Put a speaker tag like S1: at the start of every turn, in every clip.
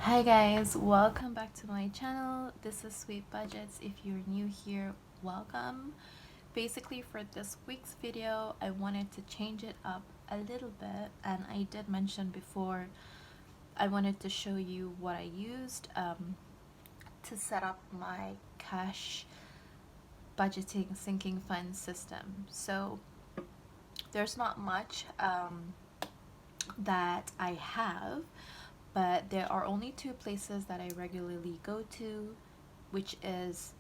S1: Hi guys, welcome back to my channel. This is Sweet Budgets. If you're new here, welcome. Basically for this week's video, I wanted to change it up a little bit, and I did mention before I wanted to show you what I used to set up my cash budgeting sinking fund system. So there's not much that I have, but there are only two places that I regularly go to, which is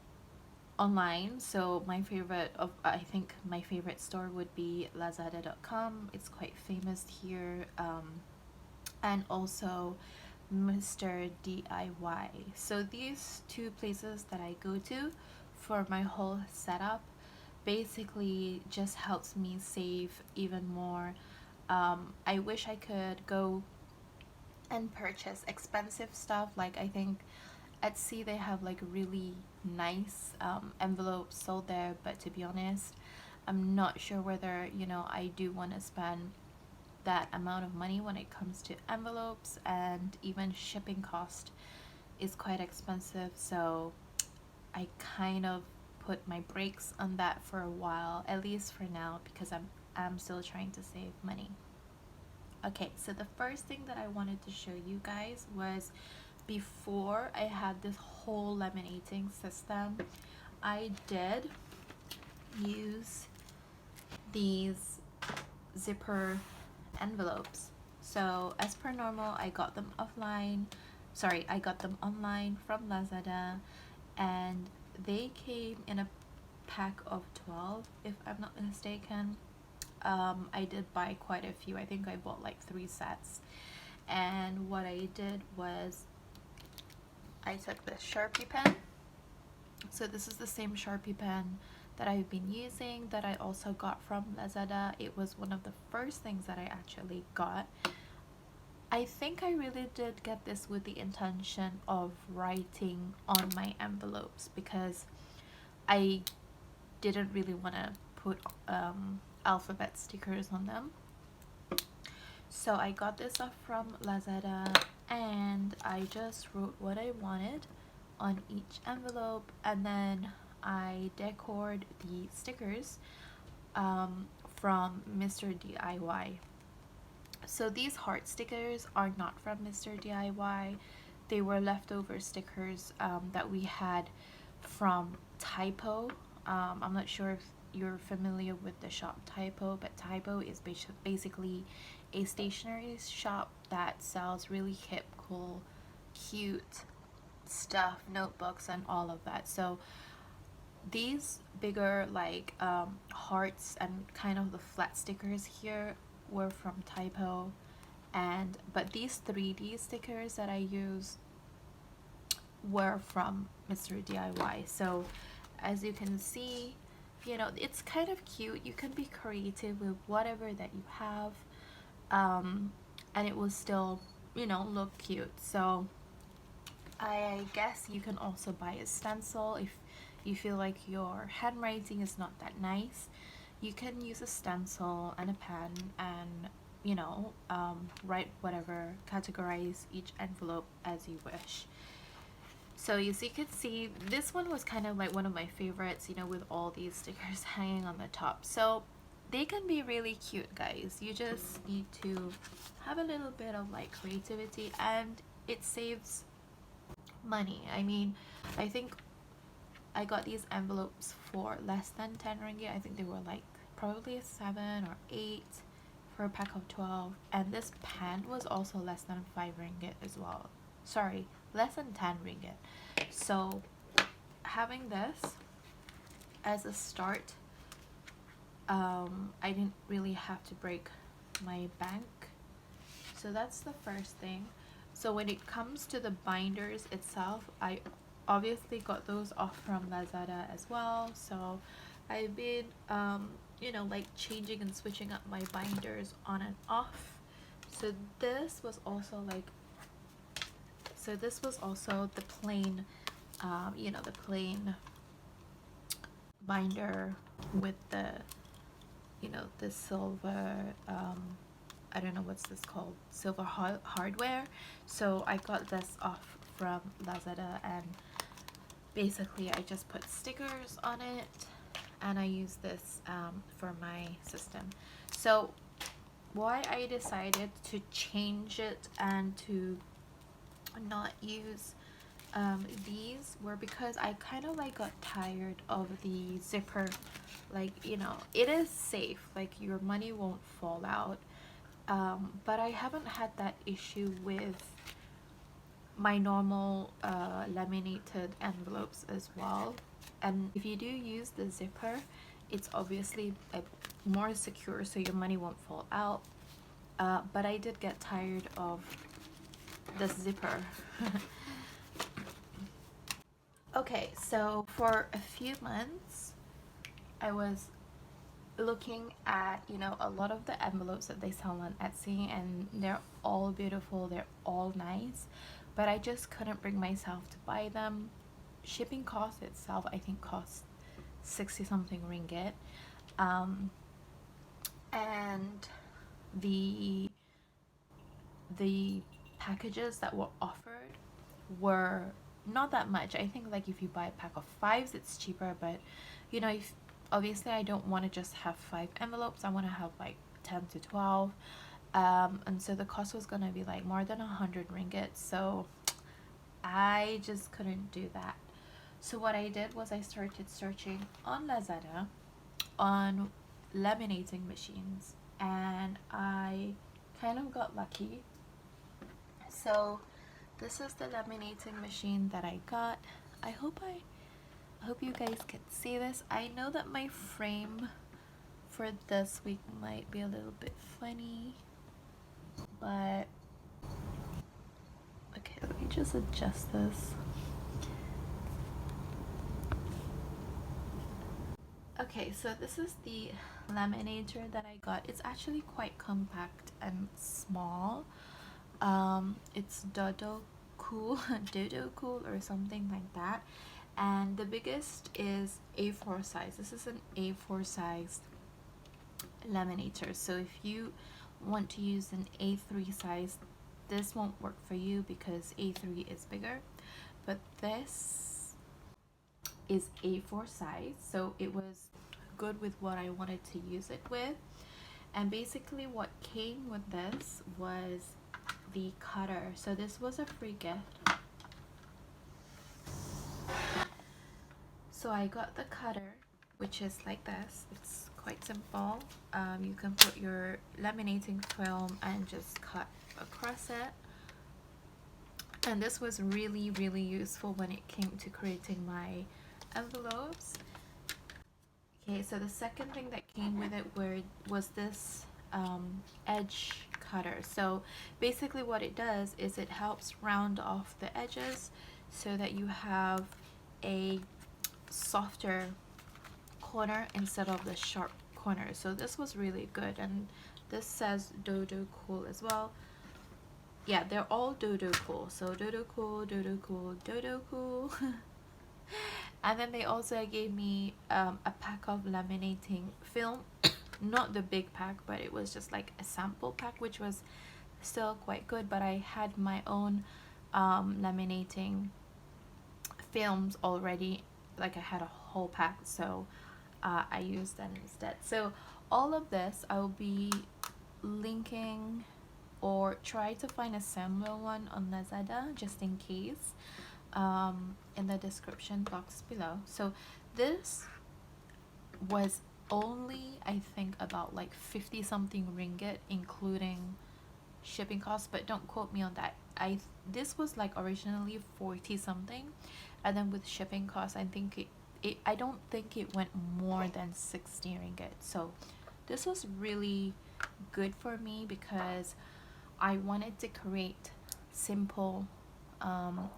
S1: online. So I think my favorite store would be Lazada.com. It's quite famous here, and also Mr. DIY. So these two places that I go to for my whole setup basically just helps me save even more. I wish I could go and purchase expensive stuff. Like I think Etsy, they have like really nice envelopes sold there, but to be honest, I'm not sure whether I do want to spend that amount of money when it comes to envelopes, and even shipping cost is quite expensive. So I kind of put my brakes on that for a while, at least for now, because I'm still trying to save money. Okay, so the first thing that I wanted to show you guys was, before I had this whole laminating system, I did use these zipper envelopes. So as per normal, I got them online from Lazada, and they came in a pack of 12 if I'm not mistaken. I did buy quite a few. I think I bought like 3 sets, and what I did was I took this Sharpie pen. So this is the same Sharpie pen that I've been using, that I also got from Lazada. It was one of the first things that I actually got. I think I really did get this with the intention of writing on my envelopes, because I didn't really want to put alphabet stickers on them. So I got this off from Lazada, and I just wrote what I wanted on each envelope, and then I decored the stickers from Mr. DIY. So these heart stickers are not from Mr. DIY. They were leftover stickers that we had from Typo. I'm not sure if you're familiar with the shop Typo, but Typo is basically a stationery shop that sells really hip, cool, cute stuff, notebooks, and all of that. So these bigger like hearts and kind of the flat stickers here were from Typo, but these 3D stickers that I use were from Mr. DIY. So as you can see, it's kind of cute. You can be creative with whatever that you have, and it will still look cute. So I guess you can also buy a stencil if you feel like your handwriting is not that nice. You can use a stencil and a pen and write whatever, categorize each envelope as you wish. So as you can see, this one was kind of like one of my favorites, with all these stickers hanging on the top. So they can be really cute, guys. You just need to have a little bit of like creativity, and it saves money. I mean, I think I got these envelopes for less than 10 ringgit. I think they were like probably 7 or 8 for a pack of 12, and this pen was also less than 5 ringgit as well. Sorry, less than 10 ringgit. So having this as a start, I didn't really have to break my bank. So that's the first thing. So when it comes to the binders itself, I obviously got those off from Lazada as well. So I've been like changing and switching up my binders on and off. So this was also the plain the plain binder with the the silver I don't know what's this called, silver hardware. So I got this off from Lazada, and basically I just put stickers on it, and I use this for my system. So why I decided to change it and to not use these were because I kind of like got tired of the zipper. Like, you know, it is safe, like your money won't fall out, but I haven't had that issue with my normal laminated envelopes as well. And if you do use the zipper, it's obviously more secure, so your money won't fall out, but I did get tired of the zipper. Okay, so for a few months I was looking at, you know, a lot of the envelopes that they sell on Etsy, and they're all beautiful, they're all nice, but I just couldn't bring myself to buy them. Shipping cost itself, I think, cost 60 something ringgit, and the packages that were offered were not that much. I think like if you buy a pack of 5s it's cheaper, but you know, if obviously I don't want to just have 5 envelopes, I want to have like 10 to 12, and so the cost was gonna be like more than 100 ringgit, so I just couldn't do that. So what I did was I started searching on Lazada on laminating machines, and I kind of got lucky. So this is the laminating machine that I got. I hope you guys can see this. I know that my frame for this week might be a little bit funny, but okay, let me just adjust this. Okay, so this is the Laminator that I got. It's actually quite compact and small. It's Dodo Cool, Dodo Cool or something like that. And the biggest is A4 size. This is an A4 size laminator. So if you want to use an A3 size, this won't work for you because A3 is bigger. But this is A4 size, so it was good with what I wanted to use it with. And basically what came with this was the cutter. So this was a free gift. So I got the cutter, which is like this. It's quite simple. You can put your laminating film and just cut across it. And this was really, really useful when it came to creating my envelopes. Okay, so the second thing that came with it was this edge cutter. So basically what it does is it helps round off the edges so that you have a softer corner instead of the sharp corner. So this was really good, and this says Dodo Cool as well. Yeah, they're all Dodo Cool. So Dodo Cool, Dodo Cool, Dodo Cool. And then they also gave me a pack of laminating film. Not the big pack, but it was just like a sample pack, which was still quite good. But I had my own laminating films already. Like I had a whole pack, so I used them instead. So all of this I will be linking or try to find a similar one on Lazada just in case, in the description box below. So this was only, I think, about like 50 something ringgit including shipping costs, but don't quote me on that. This was like originally 40 something, and then with shipping costs I think I don't think it went more than 60 ringgit. So this was really good for me because I wanted to create simple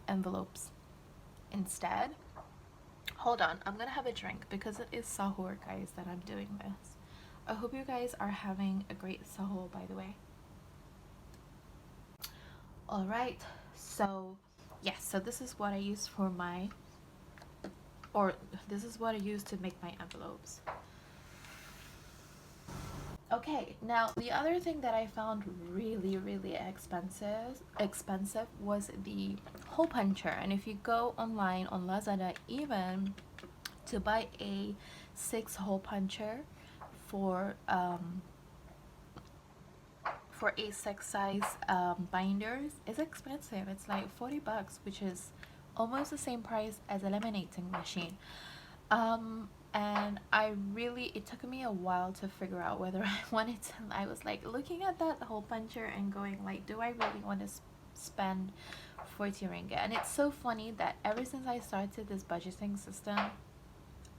S1: envelopes instead. Hold on, I'm gonna have a drink because it is sahur, guys, that I'm doing this. I hope you guys are having a great sahur, by the way. Alright, so yes, so this is what I use for my, or this is what I use to make my envelopes. Okay, now the other thing that I found really expensive was the hole puncher. And if you go online on Lazada, even to buy a 6 hole puncher for A6 size binders is expensive. It's like 40 bucks, which is almost the same price as a laminating machine. And it took me a while to figure out whether I wanted to. I was like looking at that hole puncher and going like, do I really want to spend 40 ringgit? And it's so funny that ever since I started this budgeting system,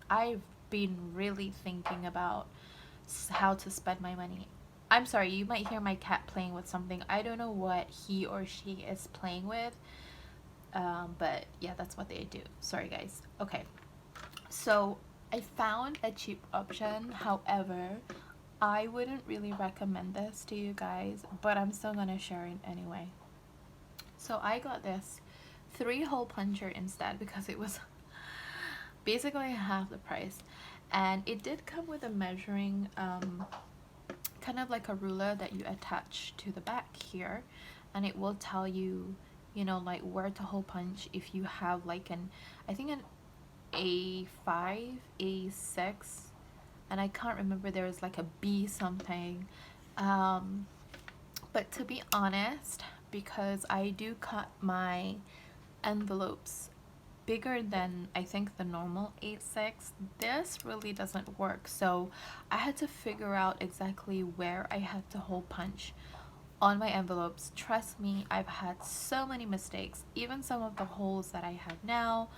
S1: I've been really thinking about how to spend my money. I'm sorry, you might hear my cat playing with something. I don't know what he or she is playing with, but yeah, that's what they do. Sorry, guys. Okay, so I found a cheap option. However, I wouldn't really recommend this to you guys, but I'm still gonna share it anyway. So I got this 3 hole puncher instead because it was basically half the price, and it did come with a measuring kind of like a ruler that you attach to the back here, and it will tell you, you know, like where to hole punch if you have like I think an A5, A6, and I can't remember, there was like a B something. But to be honest, because I do cut my envelopes bigger than I think the normal A6, this really doesn't work. So I had to figure out exactly where I had to hole punch on my envelopes. Trust me, I've had so many mistakes. Even some of the holes that I have now,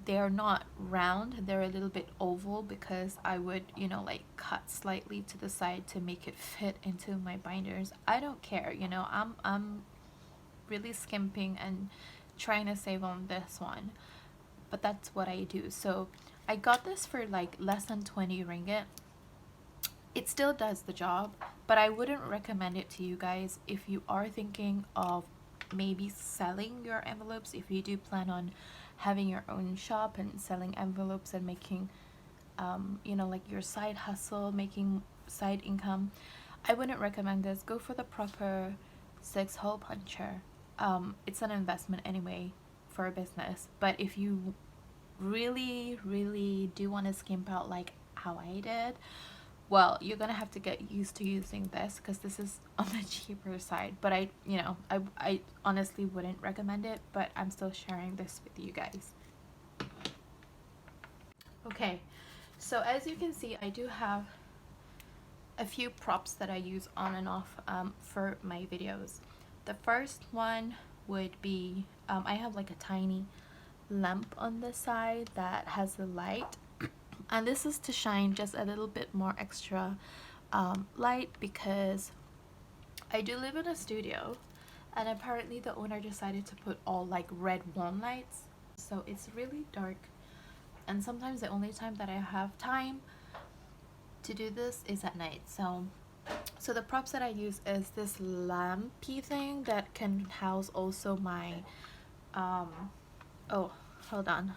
S1: they're not round, they're a little bit oval because I would, you know, like cut slightly to the side to make it fit into my binders. I don't care, you know, I'm really skimping and trying to save on this one, but that's what I do. So I got this for like less than 20 ringgit. It still does the job, but I wouldn't recommend it to you guys if you are thinking of maybe selling your envelopes. If you do plan on having your own shop and selling envelopes and making you know, like your side hustle, making side income, I wouldn't recommend this. Go for the proper 6 hole puncher. It's an investment anyway for a business, but if you really do want to skimp out like how I did, well, you're gonna have to get used to using this because this is on the cheaper side. But I honestly wouldn't recommend it, but I'm still sharing this with you guys. Okay, so as you can see, I do have a few props that I use on and off for my videos. The first one would be I have like a tiny lamp on the side that has a light, and this is to shine just a little bit more extra light because I do live in a studio, and apparently the owner decided to put all like red warm lights, so it's really dark, and sometimes the only time that I have time to do this is at night. So the props that I use is this lampy thing that can house also my oh, hold on,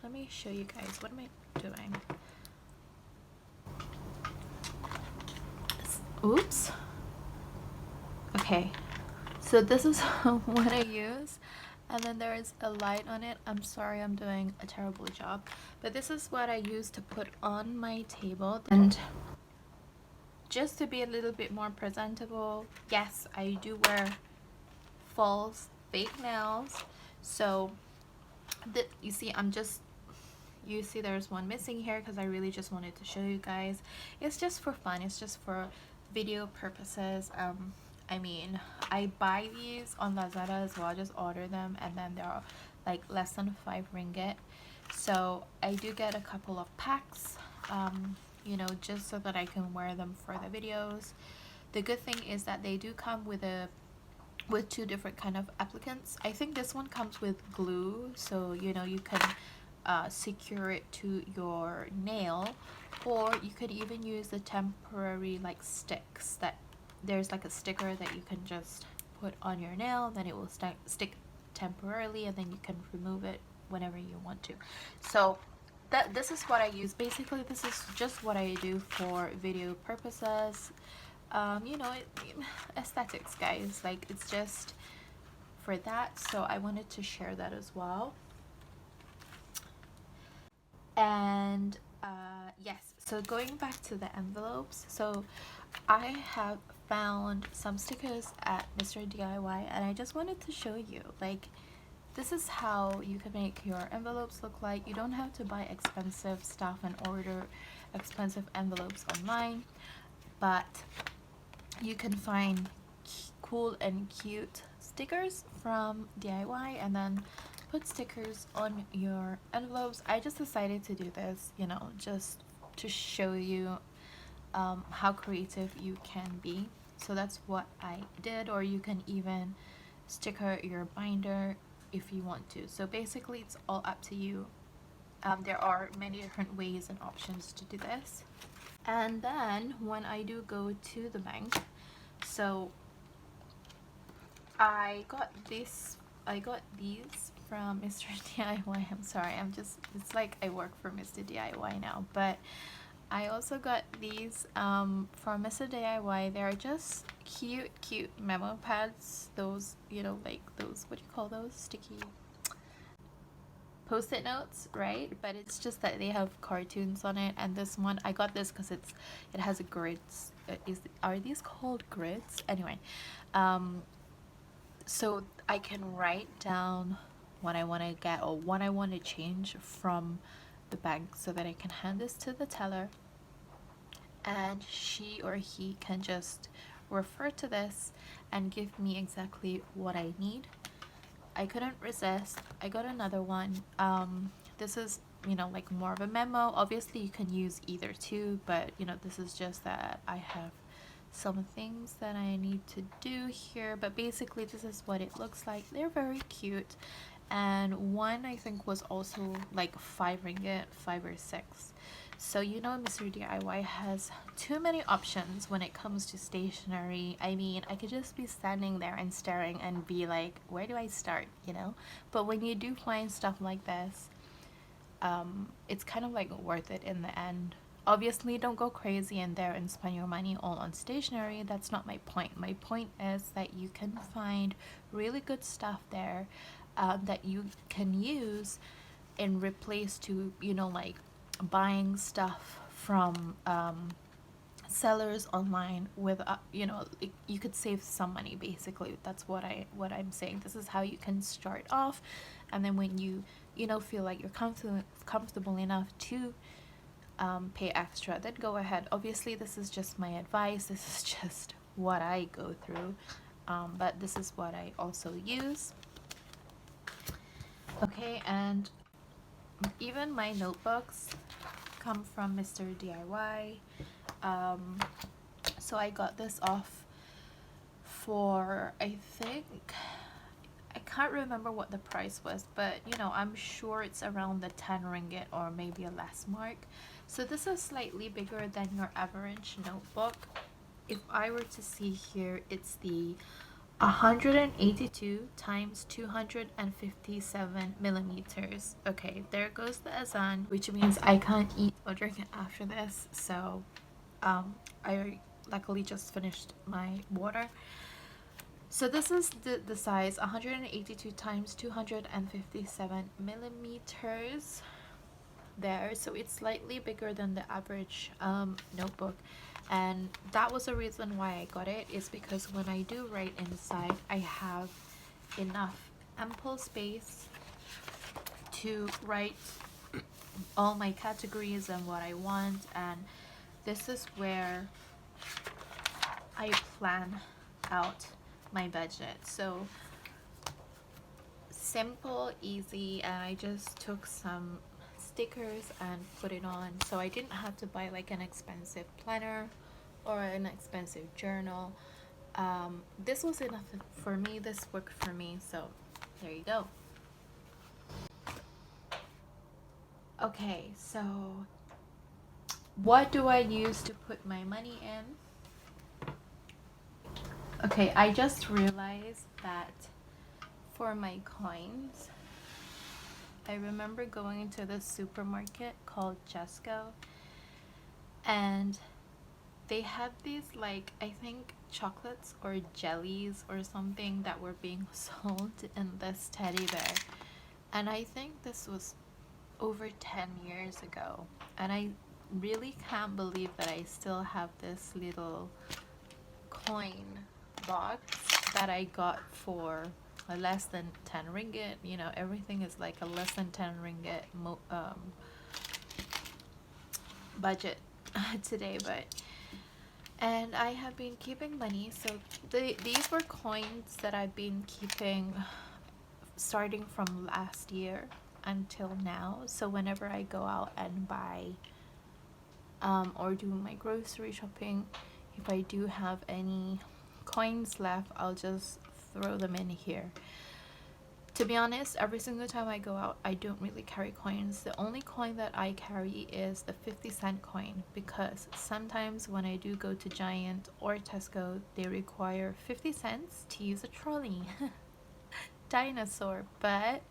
S1: let me show you guys. What am I doing? Oops. Okay, so this is what I use, and then there is a light on it. I'm sorry, I'm doing a terrible job, but this is what I use to put on my table. And just to be a little bit more presentable, yes, I do wear false fake nails. So you see, you see there's one missing here because I really just wanted to show you guys. It's just for fun, it's just for video purposes. I mean, I buy these on Lazada as well. I just order them, and then they're like less than 5 ringgit. So I do get a couple of packs, you know, just so that I can wear them for the videos. The good thing is that they do come with 2 different kind of applicants. I think this one comes with glue, so you know, you can secure it to your nail, or you could even use the temporary like sticks that there's like a sticker that you can just put on your nail, then it will stick temporarily, and then you can remove it whenever you want to. So this is what I use. Basically, this is just what I do for video purposes. You know, aesthetics, guys. Like, it's just for that. So I wanted to share that as well. And yes, so going back to the envelopes, so I have found some stickers at Mr. DIY, and I just wanted to show you, like, this is how you can make your envelopes look like. You don't have to buy expensive stuff and order expensive envelopes online, but you can find cool and cute stickers from DIY and then put stickers on your envelopes. I just decided to do this, you know, just to show you how creative you can be. So that's what I did, or you can even sticker your binder if you want to. So basically it's all up to you. There are many different ways and options to do this. And then when I do go to the bank, so I got these from Mr. DIY. I'm sorry, it's like I work for Mr. DIY now, but I also got these from Mr. DIY. They're just cute memo pads. Those, you know, like those, what do you call those? Sticky post-it notes, right? But it's just that they have cartoons on it. And this one, I got this because it has grids. Are these called grids? Anyway, so I can write down what I want to get or what I want to change from the bank, so that I can hand this to the teller and she or he can just refer to this and give me exactly what I need. I couldn't resist. I got another one. This is, you know, like more of a memo. Obviously you can use either two, but you know, this is just that I have some things that I need to do here. But basically this is what it looks like. They're very cute. And one I think was also like 5 ringgit, 5 or 6. So you know, Mr. DIY has too many options when it comes to stationery. I mean, I could just be standing there and staring and be like, where do I start, you know? But when you do find stuff like this, it's kind of like worth it in the end. Obviously, don't go crazy in there and spend your money all on stationery. That's not my point. My point is that you can find really good stuff there that you can use in replace to, you know, like buying stuff from sellers online with you know, you could save some money. Basically, that's what I'm saying. This is how you can start off, and then when you know, feel like you're comfortable enough to pay extra, then go ahead. Obviously this is just my advice, this is just what I go through, but this is what I also use. Okay, and even my notebooks come from Mr. DIY. So I got this off for, I think, I can't remember what the price was, but you know, I'm sure it's around the 10 ringgit or maybe a less mark. So this is slightly bigger than your average notebook. If I were to see here, it's the 182 times 257 millimeters. Okay, there goes the azan, which means I can't eat or drink it after this. So I luckily just finished my water. So this is the size, 182 times 257 millimeters there. So it's slightly bigger than the average notebook. And that was the reason why I got it, is because when I do write inside, I have enough ample space to write all my categories and what I want. And this is where I plan out my budget. So simple, easy, and I just took some stickers and put it on, so I didn't have to buy like an expensive planner or an expensive journal. This was enough for me, this worked for me, so there you go. Okay, so what do I use to put my money in? Okay, I just realized that for my coins, I remember going into this supermarket called Jesco, and they had these, like, I think chocolates or jellies or something that were being sold in this teddy bear. And I think this was over 10 years ago. And I really can't believe that I still have this little coin box that I got for less than 10 ringgit. You know, everything is like a less than 10 ringgit budget today. But and I have been keeping money, so these were coins that I've been keeping starting from last year until now. So whenever I go out and buy or do my grocery shopping, if I do have any coins left, I'll just throw them in here. To be honest, every single time I go out, I don't really carry coins. The only coin that I carry is the 50-cent coin, because sometimes when I do go to Giant or Tesco, they require 50 cents to use a trolley. Dinosaur. But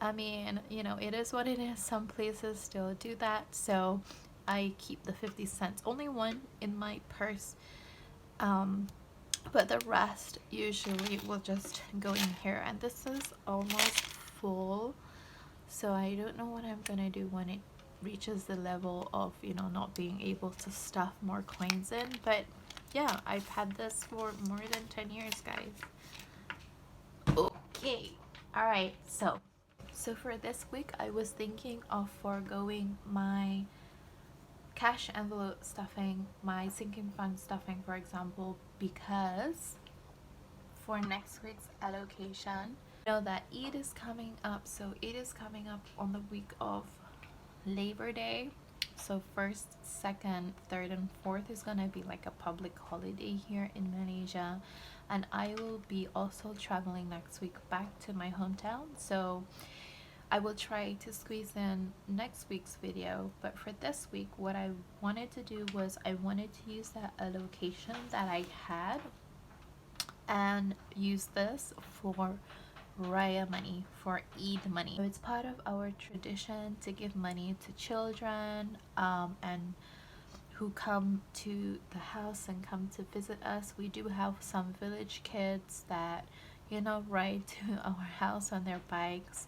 S1: I mean, you know, it is what it is. Some places still do that, so I keep the 50 cents, only one in my purse, but the rest usually will just go in here. And this is almost full, so I don't know what I'm gonna do when it reaches the level of, you know, not being able to stuff more coins in. But yeah, I've had this for more than 10 years, guys. Okay, all right, so for this week I was thinking of foregoing my cash envelope stuffing, my sinking fund stuffing, for example, because for next week's allocation, you know that Eid is coming up. So Eid is coming up on the week of Labor Day. So 1st, 2nd, 3rd, and 4th is gonna be like a public holiday here in Malaysia, and I will be also traveling next week back to my hometown. So I will try to squeeze in next week's video, but for this week what I wanted to do was I wanted to use that allocation that I had and use this for Raya money, for Eid money. So it's part of our tradition to give money to children and who come to the house and come to visit us. We do have some village kids that, you know, ride to our house on their bikes.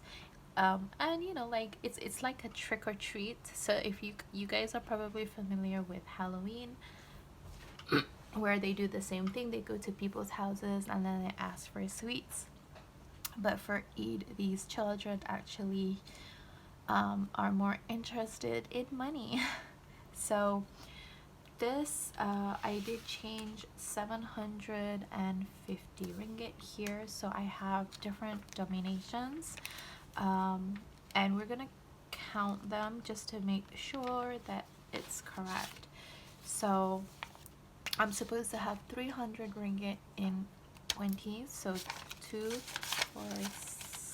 S1: And you know, like it's like a trick or treat. So if you guys are probably familiar with Halloween, where they do the same thing, they go to people's houses and then they ask for sweets. But for Eid, these children actually are more interested in money. So this I did change 750 ringgit here, so I have different denominations. And we're gonna count them just to make sure that it's correct. So I'm supposed to have 300 ringgit in 20s, so 2, 4,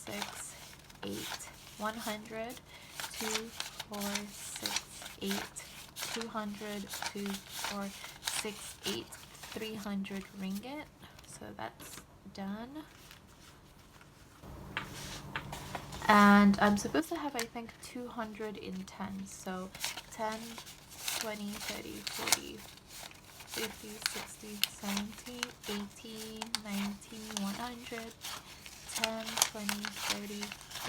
S1: 6, 8, 100, 2, 4, 6, 8, 200, 2, 4, 6, 8, 300 ringgit. So that's done. And I'm supposed to have, I think, 200 in 10. So 10, 20, 30, 40, 50, 60, 70, 80, 90, 100, 10, 20, 30,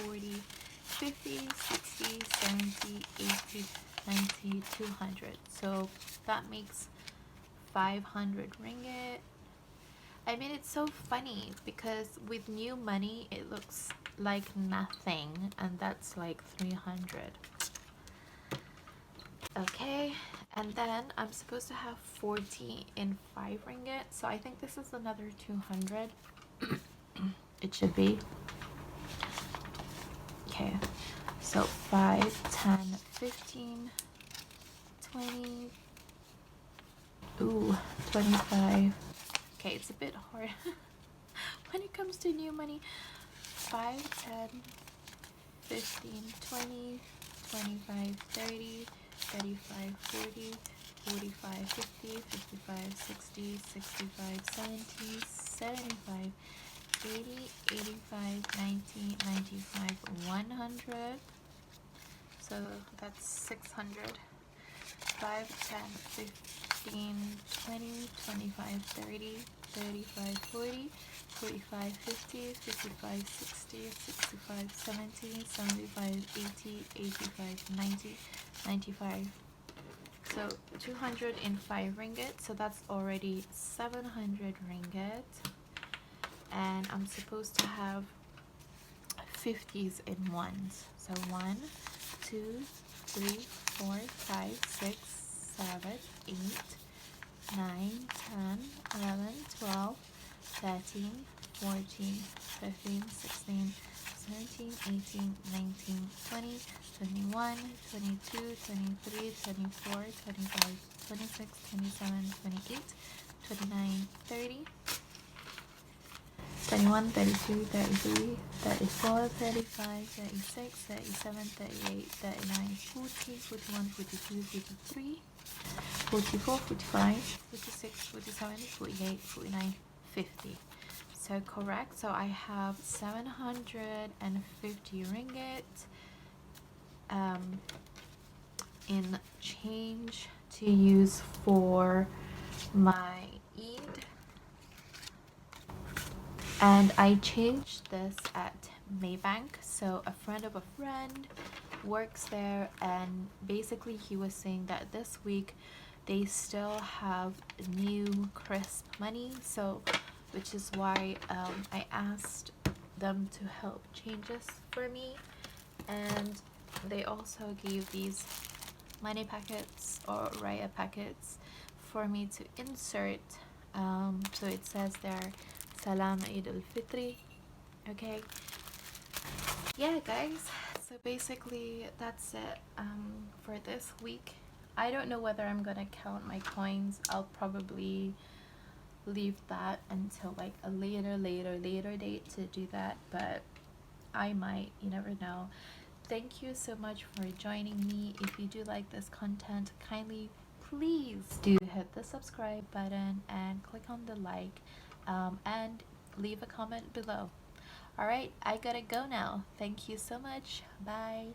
S1: 40, 50, 60, 70, 80, 90, 200. So that makes 500 ringgit. I mean, it's so funny because with new money it looks like nothing, and that's like 300. Okay, and then I'm supposed to have 40 in 5 ringgit, so I think this is another 200. It should be. Okay, so 5, 10, 15, 20, ooh, 25. Okay, it's a bit hard when it comes to new money. 5, 10, 15, 20, 25, 30, 35, 40, 45, 50, 55, 60, 65, 70, 75, 80, 85, 90, 95, 100. So that's 600. 5, 10, 15, 20, 25, 30, 35, 40, 45, 50, 55, 60, 65, 70, 75, 80, 85, 90, 95. So 205 ringgit. So that's already 700 ringgit. And I'm supposed to have 50s in ones. So 1, 2, 3, 4, 5, 6, 7, 8, 9, 10, 11, 12, 13, 14, 15, 16, 17, 18, 19, 20, 21, 22, 23, 24, 25, 26, 27, 28, 29, 30, 31, 32, 33, 34, 35, 36, 37, 38, 39, 40, 41, 42, 43, 44, 45, 46, 47, 48, 49, 50. So correct. So I have 750 ringgit in change to use for my Eid. And I changed this at Maybank. So a friend of a friend works there, and basically he was saying that this week they still have new crisp money, so which is why I asked them to help change this for me. And they also gave these money packets or Raya packets for me to insert. So it says there Salam Eid al-Fitri. Okay, yeah guys, so basically that's it for this week. I don't know whether I'm gonna count my coins. I'll probably leave that until like a later date to do that, but I might, you never know. Thank you so much for joining me. If you do like this content, kindly please do hit the subscribe button and click on the like, and leave a comment below. Alright, I gotta go now. Thank you so much. Bye.